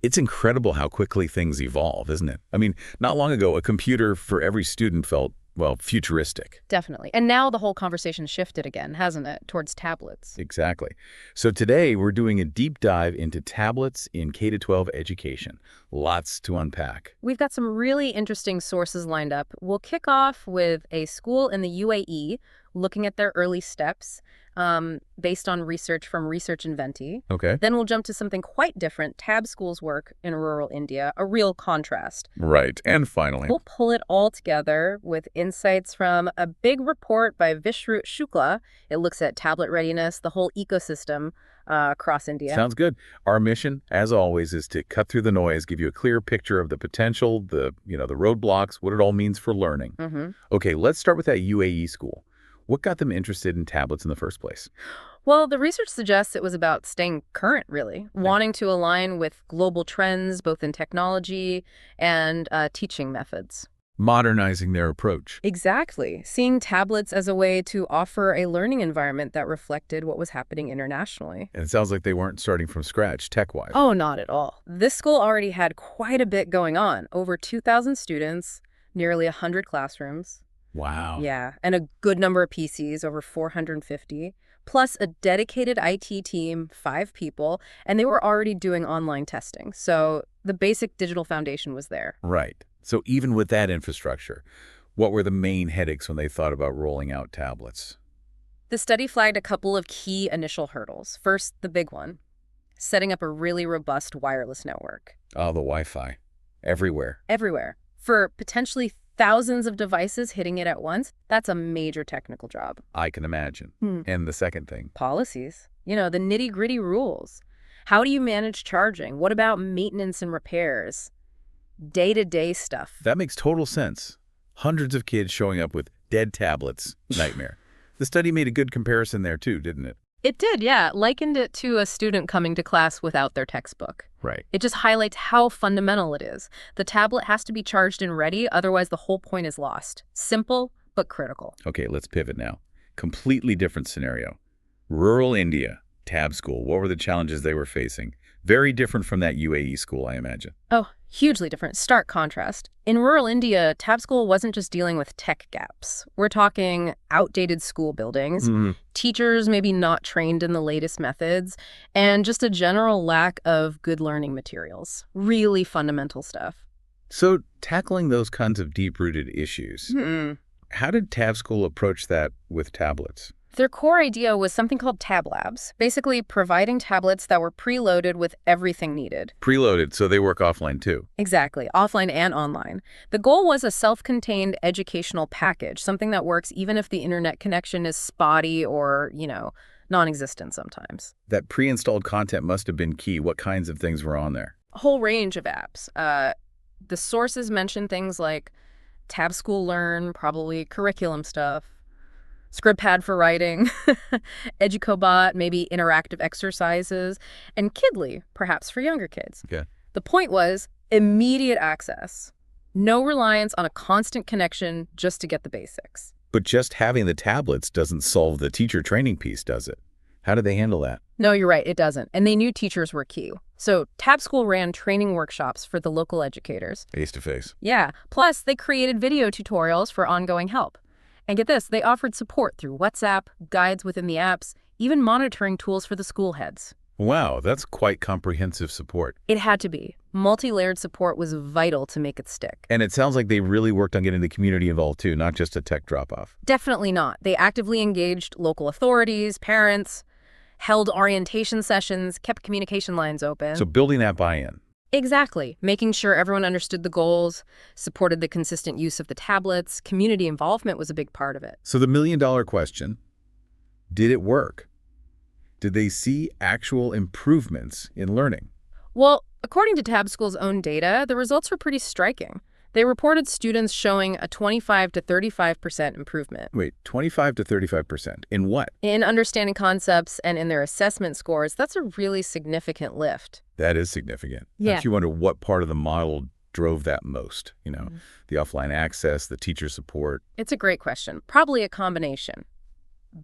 It's incredible how quickly things evolve, isn't it? I mean, not long ago, a computer for every student felt, well, futuristic. Definitely. And now the whole conversation shifted again, hasn't it, towards tablets? Exactly. So today, we're doing a deep dive into tablets in K-12 education. Lots to unpack. We've got some really interesting sources lined up. We'll kick off with a school in the UAE looking at their early steps based on research from Research Inventi. Okay. Then we'll jump to something quite different, Tabschool's work in rural India, a real contrast. Right. And finally, We'll pull it all together with insights from a big report by Vishrut Shukla. It looks at tablet readiness, the whole ecosystem across India. sounds good. Our mission, as always, is to cut through the noise, give you a clear picture of the potential, the roadblocks, what it all means for learning. Okay, let's start with that UAE school. What got them interested in tablets in the first place? Well, the research suggests it was about staying current, really, wanting to align with global trends, both in technology and teaching methods. Modernizing their approach. Exactly. Seeing tablets as a way to offer a learning environment that reflected what was happening internationally. And it sounds like they weren't starting from scratch, tech-wise. Oh, not at all. This school already had quite a bit going on. Over 2,000 students, nearly 100 classrooms. Wow. Yeah, and a good number of PCs, over 450, plus a dedicated IT team, 5 people, and they were already doing online testing. So the basic digital foundation was there. Right. So even with that infrastructure, what were the main headaches when they thought about rolling out tablets? The study flagged a couple of key initial hurdles. First, the big one, setting up a really robust wireless network. Oh, the Wi-Fi. Everywhere. Everywhere. For potentially thousands of devices hitting it at once, that's a major technical job. I can imagine. And the second thing? Policies. The nitty-gritty rules. How do you manage charging? What about maintenance and repairs? Day-to-day stuff. That makes total sense. Hundreds of kids showing up with dead tablets. Nightmare. The study made a good comparison there too, didn't it? It did, yeah. Likened it to a student coming to class without their textbook. Right. It just highlights how fundamental it is. The tablet has to be charged and ready, otherwise the whole point is lost. Simple, but critical. Okay, let's pivot now. Completely different scenario. Rural India, Tabschool. What were the challenges they were facing? Very different from that UAE school, I imagine. Oh, hugely different. Stark contrast. In rural India, Tabschool wasn't just dealing with tech gaps. We're talking outdated school buildings, teachers maybe not trained in the latest methods, and just a general lack of good learning materials. Really fundamental stuff. So tackling those kinds of deep-rooted issues, how did Tabschool approach that with tablets? Their core idea was something called Tab Labs, basically providing tablets that were preloaded with everything needed. Preloaded, so they work offline too. Exactly, offline and online. The goal was a self-contained educational package, something that works even if the internet connection is spotty or, non-existent sometimes. That pre-installed content must have been key. What kinds of things were on there? A whole range of apps. The sources mention things like Tabschool Learn, probably curriculum stuff, ScriptPad for writing, EducoBot, maybe interactive exercises, and Kidly, perhaps for younger kids. Okay. The point was immediate access. No reliance on a constant connection just to get the basics. But just having the tablets doesn't solve the teacher training piece, does it? How did they handle that? No, you're right, it doesn't. And they knew teachers were key. So Tabschool ran training workshops for the local educators. Face-to-face. Yeah. Plus, they created video tutorials for ongoing help. And get this, they offered support through WhatsApp, guides within the apps, even monitoring tools for the school heads. Wow, that's quite comprehensive support. It had to be. Multi-layered support was vital to make it stick. And it sounds like they really worked on getting the community involved too, not just a tech drop-off. Definitely not. They actively engaged local authorities, parents, held orientation sessions, kept communication lines open. So building that buy-in. Exactly. Making sure everyone understood the goals, supported the consistent use of the tablets. Community involvement was a big part of it. So the million-dollar question, did it work? Did they see actual improvements in learning? Well, according to Tabschool's own data, the results were pretty striking. They reported students showing a 25 to 35% improvement. Wait, 25 to 35%. In what? In understanding concepts and in their assessment scores. That's a really significant lift. That is significant. Yeah. Makes you wonder what part of the model drove that most, the offline access, the teacher support. It's a great question. Probably a combination.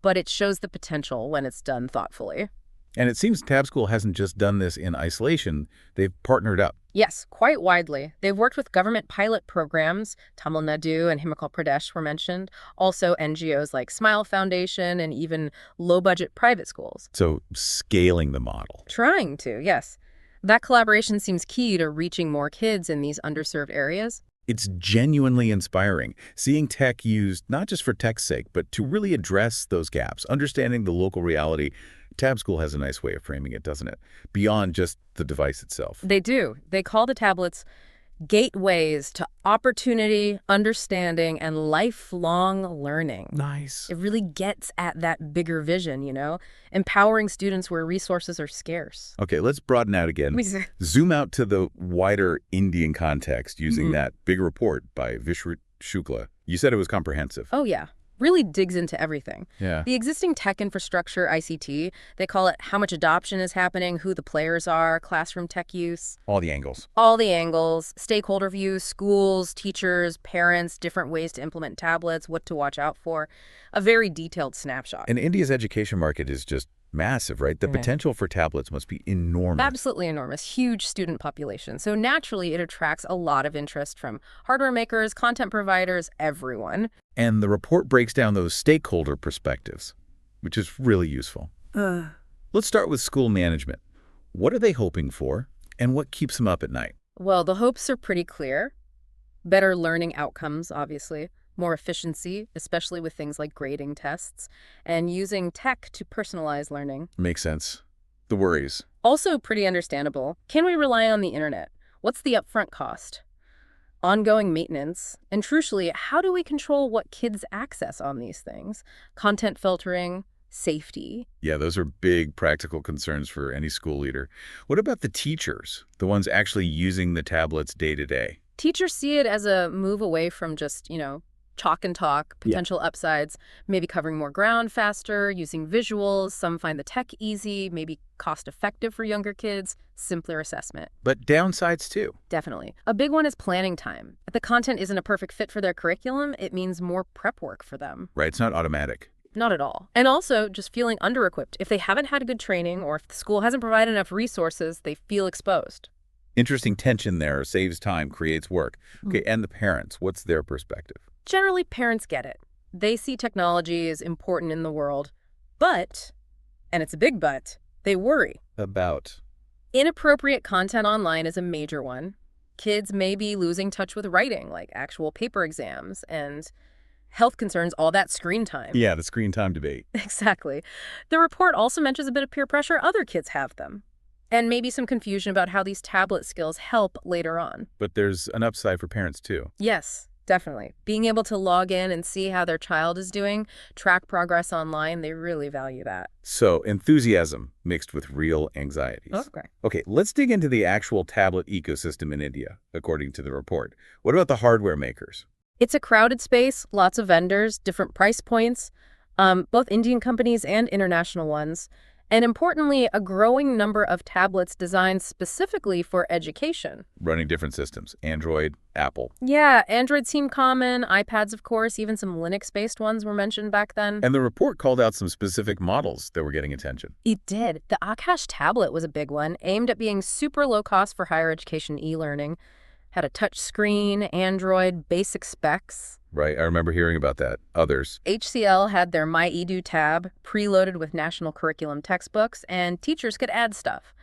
But it shows the potential when it's done thoughtfully. And it seems Tabschool hasn't just done this in isolation. They've partnered up. Yes, quite widely. They've worked with government pilot programs. Tamil Nadu and Himachal Pradesh were mentioned. Also NGOs like Smile Foundation and even low-budget private schools. So scaling the model. Trying to, yes. That collaboration seems key to reaching more kids in these underserved areas. It's genuinely inspiring, seeing tech used not just for tech's sake, but to really address those gaps, understanding the local reality. Tabschool has a nice way of framing it, doesn't it? Beyond just the device itself. They do. They call the tablets gateways to opportunity, understanding, and lifelong learning. Nice. It really gets at that bigger vision, empowering students where resources are scarce. Okay, let's broaden out again. Zoom out to the wider Indian context using that big report by Vishrut Shukla. You said it was comprehensive. Oh, yeah. Really digs into everything. Yeah. The existing tech infrastructure, ICT, they call it how much adoption is happening, who the players are, classroom tech use. All the angles. All the angles, stakeholder views, schools, teachers, parents, different ways to implement tablets, what to watch out for. A very detailed snapshot. And India's education market is just massive, right? The potential for tablets must be enormous. Absolutely enormous. Huge student population. So naturally, it attracts a lot of interest from hardware makers, content providers, everyone. And the report breaks down those stakeholder perspectives, which is really useful. Let's start with school management. What are they hoping for, and what keeps them up at night? Well, the hopes are pretty clear. Better learning outcomes, obviously. More efficiency, especially with things like grading tests, and using tech to personalize learning. Makes sense. The worries. Also pretty understandable. Can we rely on the internet? What's the upfront cost? Ongoing maintenance, and crucially, how do we control what kids access on these things? Content filtering, safety. Yeah, those are big practical concerns for any school leader. What about the teachers, the ones actually using the tablets day to day? Teachers see it as a move away from just, chalk and talk, potential upsides, maybe covering more ground faster, using visuals. Some find the tech easy, maybe cost-effective for younger kids, simpler assessment. But downsides too. Definitely. A big one is planning time. If the content isn't a perfect fit for their curriculum, it means more prep work for them. Right, it's not automatic. Not at all. And also just feeling under-equipped. If they haven't had good training or if the school hasn't provided enough resources, they feel exposed. Interesting tension there. Saves time, creates work. Okay, and the parents, what's their perspective? Generally, parents get it. They see technology as important in the world, but, and it's a big but, they worry. About? Inappropriate content online is a major one. Kids may be losing touch with writing, like actual paper exams, and health concerns, all that screen time. Yeah, the screen time debate. Exactly. The report also mentions a bit of peer pressure. Other kids have them. And maybe some confusion about how these tablet skills help later on. But there's an upside for parents too. Yes. Definitely. Being able to log in and see how their child is doing, track progress online, they really value that. So enthusiasm mixed with real anxieties. Okay. Okay, let's dig into the actual tablet ecosystem in India, according to the report. What about the hardware makers? It's a crowded space, lots of vendors, different price points, both Indian companies and international ones. And importantly, a growing number of tablets designed specifically for education. Running different systems, Android, Apple. Yeah, Android seemed common, iPads, of course, even some Linux-based ones were mentioned back then. And the report called out some specific models that were getting attention. It did. The Akash tablet was a big one, aimed at being super low cost for higher education e-learning. Had a touch screen, Android, basic specs. Right, I remember hearing about that. Others. HCL had their MyEdu tab, preloaded with national curriculum textbooks, and teachers could add stuff.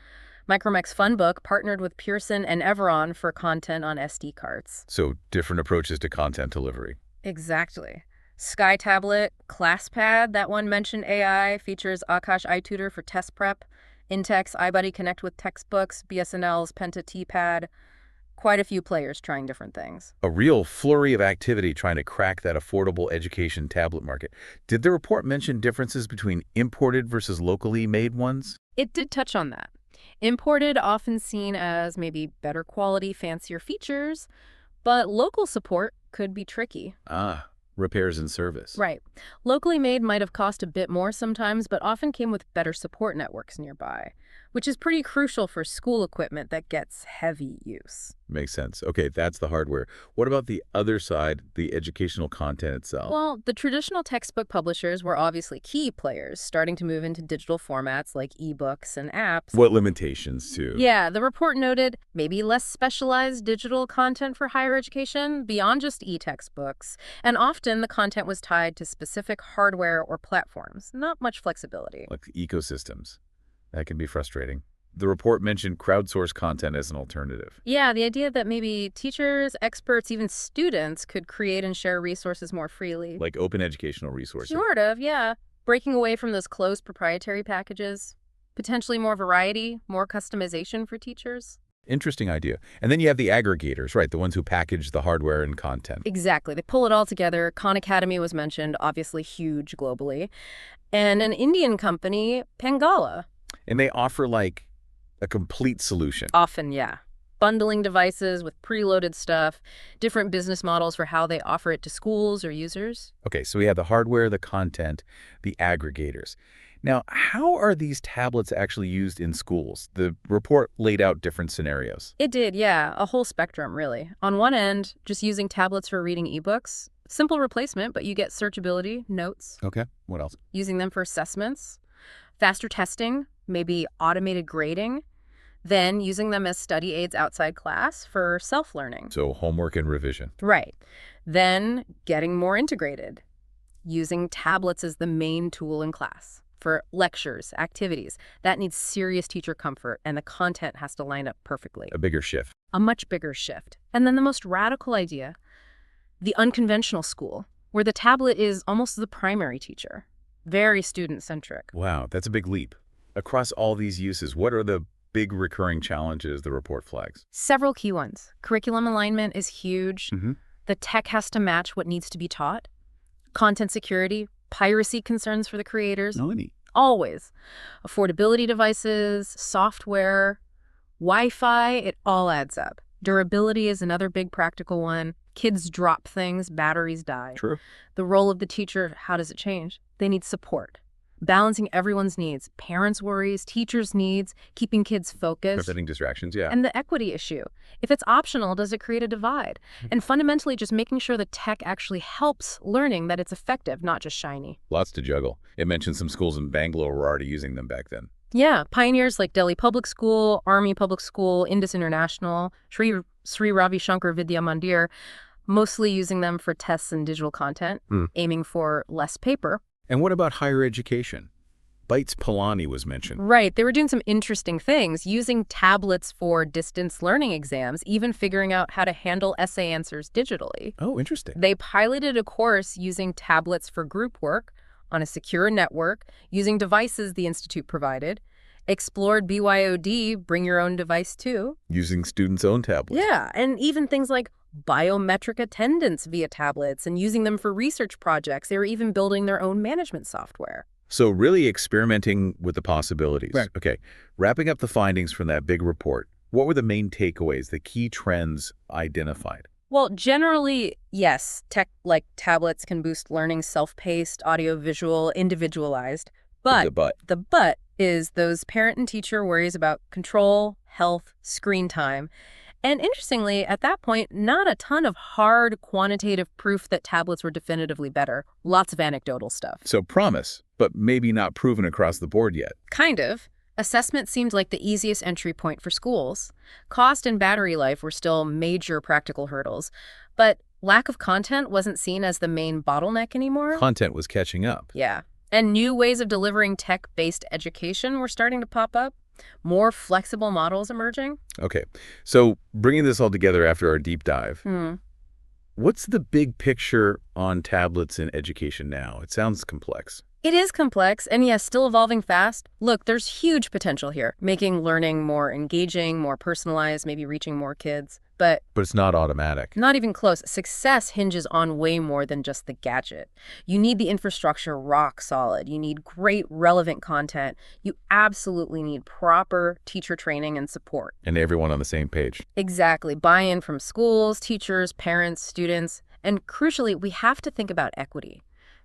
Micromex Funbook partnered with Pearson and Everon for content on SD cards. So different approaches to content delivery. Exactly. Sky Tablet, ClassPad, that one mentioned AI, features Akash iTutor for test prep, Intex iBuddy Connect with textbooks, BSNL's Penta TPad. Quite a few players trying different things. A real flurry of activity trying to crack that affordable education tablet market. Did the report mention differences between imported versus locally made ones? It did touch on that. Imported, often seen as maybe better quality, fancier features, but local support could be tricky. Repairs and service. Right. Locally made might have cost a bit more sometimes, but often came with better support networks nearby. which is pretty crucial for school equipment that gets heavy use. Makes sense. Okay, that's the hardware. What about the other side, the educational content itself? Well, the traditional textbook publishers were obviously key players, starting to move into digital formats like ebooks and apps. What limitations, too? Yeah, the report noted maybe less specialized digital content for higher education beyond just e-textbooks, and often the content was tied to specific hardware or platforms, not much flexibility. Like ecosystems. That can be frustrating. The report mentioned crowdsourced content as an alternative. Yeah, the idea that maybe teachers, experts, even students could create and share resources more freely. Like open educational resources. Sort of, yeah. Breaking away from those closed proprietary packages. Potentially more variety, more customization for teachers. Interesting idea. And then you have the aggregators, right? The ones who package the hardware and content. Exactly. They pull it all together. Khan Academy was mentioned, obviously huge globally. And an Indian company, Pangala. And they offer like a complete solution. Often, yeah. Bundling devices with preloaded stuff, different business models for how they offer it to schools or users. Okay, so we have the hardware, the content, the aggregators. Now, how are these tablets actually used in schools? The report laid out different scenarios. It did, yeah. A whole spectrum, really. On one end, just using tablets for reading ebooks. Simple replacement, but you get searchability, notes. Okay, what else? Using them for assessments. Faster testing, maybe automated grading. Then using them as study aids outside class for self-learning. So homework and revision. Right. Then getting more integrated. Using tablets as the main tool in class for lectures, activities. That needs serious teacher comfort, and the content has to line up perfectly. A bigger shift. A much bigger shift. And then the most radical idea, the unconventional school, where the tablet is almost the primary teacher. Very student-centric. Wow, that's a big leap. Across all these uses, what are the big recurring challenges the report flags? Several key ones. Curriculum alignment is huge. Mm-hmm. The tech has to match what needs to be taught. Content security, piracy concerns for the creators. No, any. Always. Affordability devices, software, Wi-Fi, it all adds up. Durability is another big practical one. Kids drop things, batteries die. True. The role of the teacher, how does it change? They need support. Balancing everyone's needs, parents' worries, teachers' needs, keeping kids focused. Preventing distractions, yeah. And the equity issue. If it's optional, does it create a divide? And fundamentally, just making sure the tech actually helps learning, that it's effective, not just shiny. Lots to juggle. It mentioned some schools in Bangalore were already using them back then. Yeah, pioneers like Delhi Public School, Army Public School, Indus International, Sri Ravi Shankar Vidya Mandir, mostly using them for tests and digital content, aiming for less paper. And what about higher education? Bytes Pilani was mentioned. Right. They were doing some interesting things, using tablets for distance learning exams, even figuring out how to handle essay answers digitally. Oh, interesting. They piloted a course using tablets for group work on a secure network, using devices the institute provided, explored BYOD, bring your own device too. Using students' own tablets. Yeah, and even things like biometric attendance via tablets and using them for research projects. They were even building their own management software. So really experimenting with the possibilities. Right. Okay, wrapping up the findings from that big report, what were the main takeaways, the key trends identified? Well, generally, yes, tech like tablets can boost learning, self-paced, audio-visual, individualized. But the but is those parent and teacher worries about control, health, screen time. And interestingly, at that point, not a ton of hard quantitative proof that tablets were definitively better. Lots of anecdotal stuff. So promise, but maybe not proven across the board yet. Kind of. Assessment seemed like the easiest entry point for schools. Cost and battery life were still major practical hurdles. But lack of content wasn't seen as the main bottleneck anymore. Content was catching up. Yeah. And new ways of delivering tech-based education were starting to pop up. More flexible models emerging. Okay, so bringing this all together after our deep dive, what's the big picture on tablets in education now? It sounds complex. It is complex, and yes, still evolving fast. Look, there's huge potential here, making learning more engaging, more personalized, maybe reaching more kids. But it's not automatic. Not even close. Success hinges on way more than just the gadget. You need the infrastructure rock solid. You need great, relevant content. You absolutely need proper teacher training and support. And everyone on the same page. Exactly. Buy-in from schools, teachers, parents, students. And crucially, we have to think about equity.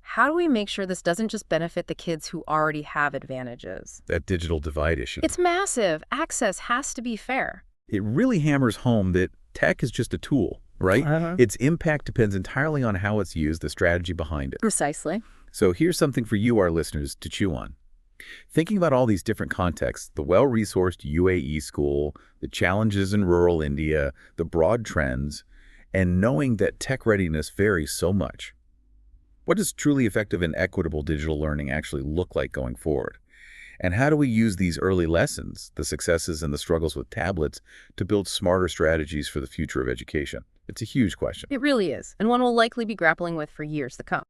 how do we make sure this doesn't just benefit the kids who already have advantages? That digital divide issue. It's massive. Access has to be fair. It really hammers home that tech is just a tool, right? Its impact depends entirely on how it's used, the strategy behind it. Precisely. So here's something for you, our listeners, to chew on. Thinking about all these different contexts, the well-resourced UAE school, the challenges in rural India, the broad trends, and knowing that tech readiness varies so much. What does truly effective and equitable digital learning actually look like going forward? And how do we use these early lessons, the successes and the struggles with tablets, to build smarter strategies for the future of education? It's a huge question. It really is, and one we'll likely be grappling with for years to come.